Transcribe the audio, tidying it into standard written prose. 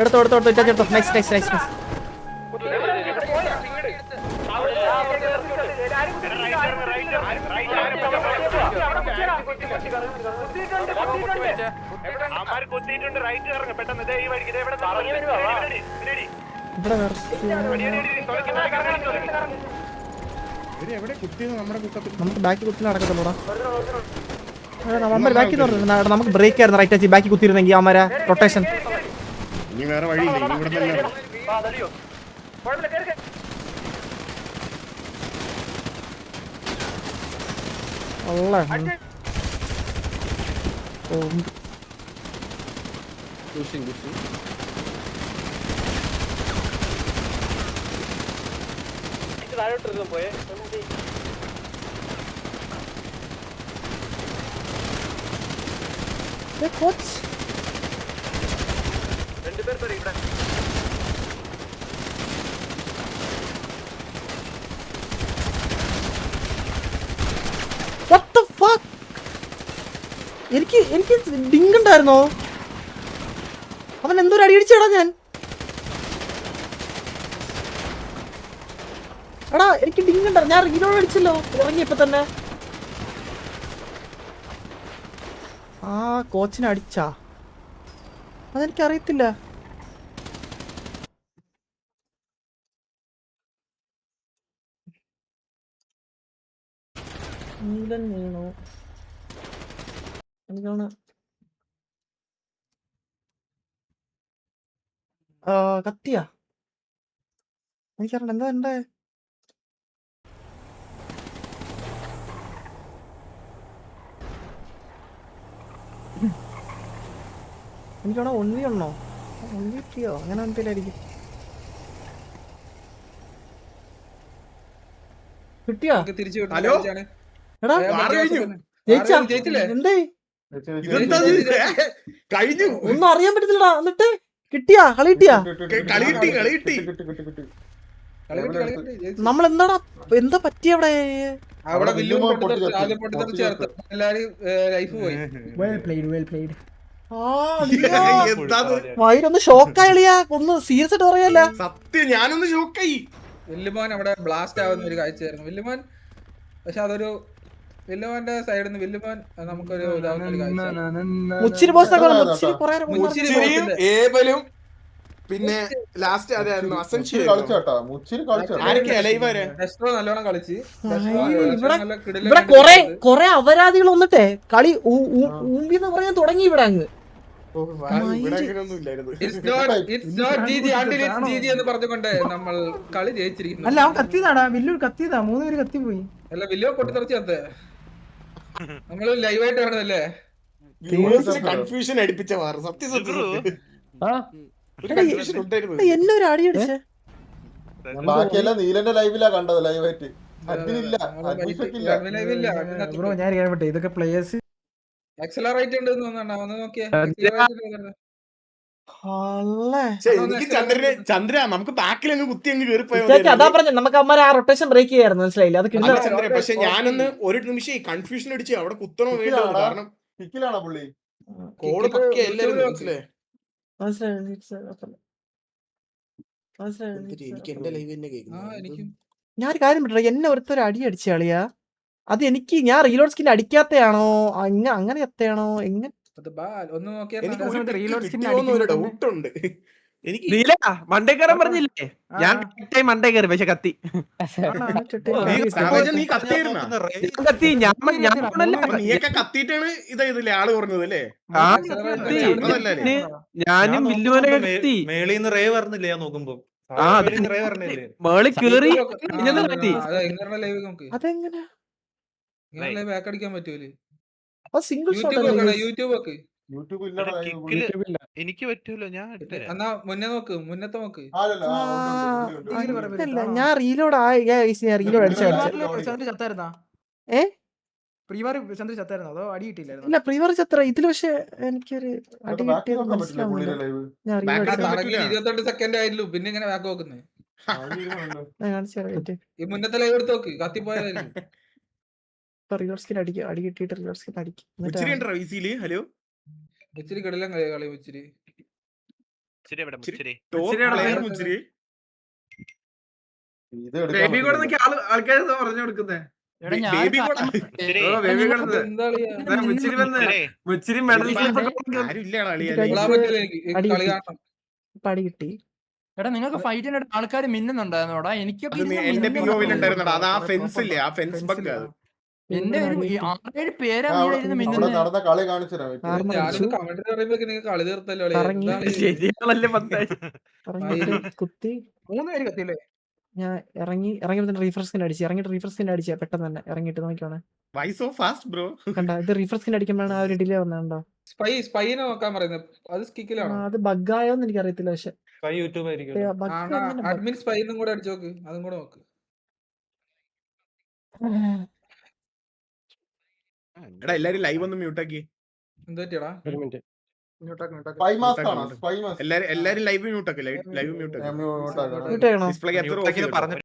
എടുത്തോ nice nice nice. നമുക്ക് ബാക്കി കുത്തി നടക്കത്തുള്ളൂടാ. നമുക്ക് ബ്രേക്ക് ആയിരുന്നു റൈറ്റ് ടച്ച് ബാക്കി കുത്തിയിരുന്നെങ്കിൽ അമ്മര റൊട്ടേഷൻ. വേറെ വഴിയില്ല. എനിക്ക് ഡിങ് ഉണ്ടായിരുന്നോ? അവൻ എന്തോരം അടിയടിച്ചേടാ ഞാൻ. എടാ എനിക്ക് ഡിങ് ഉണ്ടായിരുന്നു. ഞാൻ റീലോഡ് അടിച്ചല്ലോ ഇറങ്ങിയപ്പോ തന്നെ. ആ കോച്ചിനെ അടിച്ചാ അതെനിക്കറിയത്തില്ല. നീലൻ വീണോ എനിക്കാണ്. കത്തിയാ എനിക്കറിയണ്ട എന്താ എന്റെ. എനിക്കവിടെ ഒന്നി ഉണ്ണോ ഒന്നിയോ അങ്ങനെ എന്തെങ്കിലും കിട്ടിയോ? എടാ എന്തേ ഒന്നും അറിയാൻ പറ്റത്തില്ലടാ. എന്നിട്ട് കിട്ടിയാ കളി കിട്ടിയാ? നമ്മളെന്താടാ എന്താ പറ്റിയ അവിടെ? വൈരൊന്ന് ഷോക്കായിളിയാ. ഒന്ന് സീരിയസ് ആയിട്ട് പറയല്ല. സത്യം ഞാനൊന്ന് ഷോക്കായി. വില്ലുമോൻ അവിടെ ബ്ലാസ്റ്റ് ആവുന്ന ഒരു കാഴ്ചയായിരുന്നു വില്ലുമോൻ. പക്ഷെ അതൊരു വില്ലുമോന്റെ സൈഡിൽ നിന്ന് വില്ലുമോൻ നമുക്കൊരു പിന്നെ ലാസ്റ്റ് ആരായിരുന്നു? നല്ലോണം കളിച്ച് ഇവിടെ കൊറേ അപരാധികൾ വന്നിട്ടേ കളി ഊമ്പിന്ന് പറയാൻ തുടങ്ങി ഇവിടെ അങ്ങ്. എന്ന് പറഞ്ഞുകൊണ്ട് നമ്മൾ കളി ജയിച്ചിരിക്കുന്നു. അല്ല അവൻ കത്തിയതാടാ. വില്ലു കത്തിയതാ. 3 പേര് കത്തിപ്പോയി. അല്ല വില്ലു പൊട്ടിത്തെറിച്ചത് നമ്മള് ലൈവായിട്ട് കാണുന്നല്ലേ. കൺഫ്യൂഷൻ അടിപ്പിച്ച മാറും സത്യം. എന്നൊരു അടി അടിച്ചേ. ബാക്കിയെല്ലാം നീലന്റെ ലൈവിലാ കണ്ടത്. ലൈവായിട്ട് ഞാൻ ഇതൊക്കെ പ്ലേയേഴ്സ് ആക്സലറേറ്റ് ഉണ്ട് ഒന്ന് നോക്കിയേ. ചന്ദ്ര നമുക്ക് ബാക്കിൽ അങ്ങ് കുത്തി അങ്ങ് കയറിപ്പോയാ. അതാ പറഞ്ഞ നമുക്ക് അമ്മ ആ റൊട്ടേഷൻ ബ്രേക്ക് ചെയ്യായിരുന്നു. മനസ്സിലായില്ല. അത് പക്ഷെ ഞാനൊന്ന് ഒരു നിമിഷം കൺഫ്യൂഷൻ അടിച്ച് അവിടെ കുത്തണോ വേണ്ടോ. കാരണം പിക്കിലാണോ പുള്ളി? കോഡ് പക്കെ എല്ലാരും മനസ്സിലായി. എനിക്ക് എന്റെ ലൈവ് തന്നെ കേൾക്കുന്നു. ഞാൻ ഒരു കാര്യം പറ്റ എന്നെ ഒരുത്തൊരു അടി അടിച്ച കളിയാ. അത് എനിക്ക് ഞാൻ റീലോഡ് സ്കിൻ അടിക്കാത്തയാണോ അങ്ങനെ എത്തയാണോ എങ്ങനെ മണ്ടേക്കയറാൻ പറഞ്ഞില്ലേ? ഞാൻ മണ്ടേ കയറി പക്ഷെ കത്തി കത്തിയിട്ടാണ് ഇതല്ലേ ആള് പറഞ്ഞത് അല്ലേ? ഞാനും വില്ലുവനെ കത്തി മേളിന്ന് റേ പറഞ്ഞില്ലേ ഞാൻ നോക്കുമ്പോ. മേളി കേറി അതെങ്ങനെ ബാക്കടിക്കാൻ പറ്റൂലേ? സിംഗിൾ യൂട്യൂബ് ഒക്കെ എനിക്ക് പറ്റൂല. ഞാൻ എന്നാ മുന്നത്തെ നോക്ക്. ഞാൻ റീലോഡ് റീലോഡ് അടിച്ച ഇല്ല പ്രീവർ ചത്ര ഇതില്. പക്ഷെ എനിക്കൊരു അടി കിട്ടിയത് മനസ്സിലാവുന്നില്ല. 22 സെക്കൻഡ് ആയിരുന്നു പിന്നെ ഇങ്ങനെ ബാക്ക് നോക്കുന്നത്. ഞാൻ കാണിച്ചു തരാം, wait. ഈ മുന്നത്തെ ലൈവ് എടുത്ത് നോക്ക് കത്തിപ്പോയതായിരിക്കും. ഇപ്പൊ റിലോഡ് സ്കിൻ അടിക്കും, അടി കിട്ടിയിട്ട് റിലോഡ് സ്കിൻ അടിക്കും. മുച്ചിരി ഉണ്ടോ വീസിയില്? ഹലോ ഇച്ചിരി കിടലം കളി ഇച്ചിരി. മുച്ചിരി ഇത് എടുക്കാൻ ബേബി കൂടെ പറ്റില്ല. ആൾക്കാർ പറഞ്ഞു കൊടുക്കുന്നേ. എടാ ഞാൻ ബേബി ഒരു കൂടെ കാര്യം ഓ ബേബി കൂടെ എന്താ കളിയാ? മുച്ചിരി വന്ന് മുച്ചിരി മെഡൽ ആരും ഇല്ലടാ അളിയാ. കൊള്ളാൻ പറ്റില്ല എനിക്ക് ഈ അടി കളി കിട്ടി. കാണണം. ഇപ്പൊ അടി കിട്ടി. എടാ നിങ്ങൾക്ക് ഫൈറ്റിന്റെ ആൾക്കാർ മിന്നുന്നുണ്ടായിരുന്നോടാ? എനിക്കൊക്കെ അത് ഇരുന്ന് എന്റെ മിന്നുന്നുണ്ട്. POV ഉണ്ടായിരുന്നടാ. അത് ആ ഫെൻസ് ഇല്ലേ, ആ ഫെൻസ് ബഗ് അത്. എന്റെ ഒരു 6-7 പേരാ ഞാൻ അവിടെ ഇരുന്ന് അവിടെ മിന്നുന്നത്. നടന്ന കളി കാണിച്ചു തരാം. wait. ആർമർ ഞാനൊന്ന് അടിച്ചു, കമന്റ് പറയുമ്പോഴേക്ക് നിങ്ങൾക്ക് കളി തീർത്തല്ലോ കളി. കറങ്ങി. എന്താണ് ഈ- ശരിയാണല്ലേ പത്തായി. ഇറങ്ങിയിട്ട് കുത്തി. 3 പേര് കത്തിയില്ലേ? ഞാൻ ഇറങ്ങിയപ്പോ തന്നെ റീഫ്രഷ് സ്കിൻ അടിച്ചു. ഇറങ്ങിയിട്ട് റീഫ്രഷ് സ്കിൻ അടിച്ച പെട്ടെന്ന് തന്നെ ഇറങ്ങിയിട്ട് നോക്കിയോണേ. Why so fast bro? കണ്ട ഇത് റീഫ്രഷ് സ്കിൻ അടിക്കുമ്പോഴാണ് ആ ഒരു ഡിലേ വന്നോ. സ്പൈനെ നോക്കാൻ പറയുന്നത് അത് സ്കിക്കിലാണോ? അത് ബഗ്ഗായോന്ന് എനിക്ക് അറിയത്തില്ല, പക്ഷെ യൂട്യൂബ് ആയിരിക്കും. അഡ്മിൻ സ്പൈനും കൂടെ അടിച്ചു നോക്ക്, അതും കൂടെ നോക്ക്. എടാ എല്ലാരും ലൈവ് ഒന്ന് മ്യൂട്ട് ആക്കി. എന്ത് പറ്റിയടാ? Spy mask ആണോ? Spy mask. എല്ലാരും ലൈവ് മ്യൂട്ട് ആക്കി. ലൈവ് മ്യൂട്ട് ഞാൻ ആക്കി. mute ആക്കാം. മ്യൂട്ട് ചെയ്യണോ? ഡിസ്പ്ലേ ക്യാപ്ചർ പറഞ്ഞു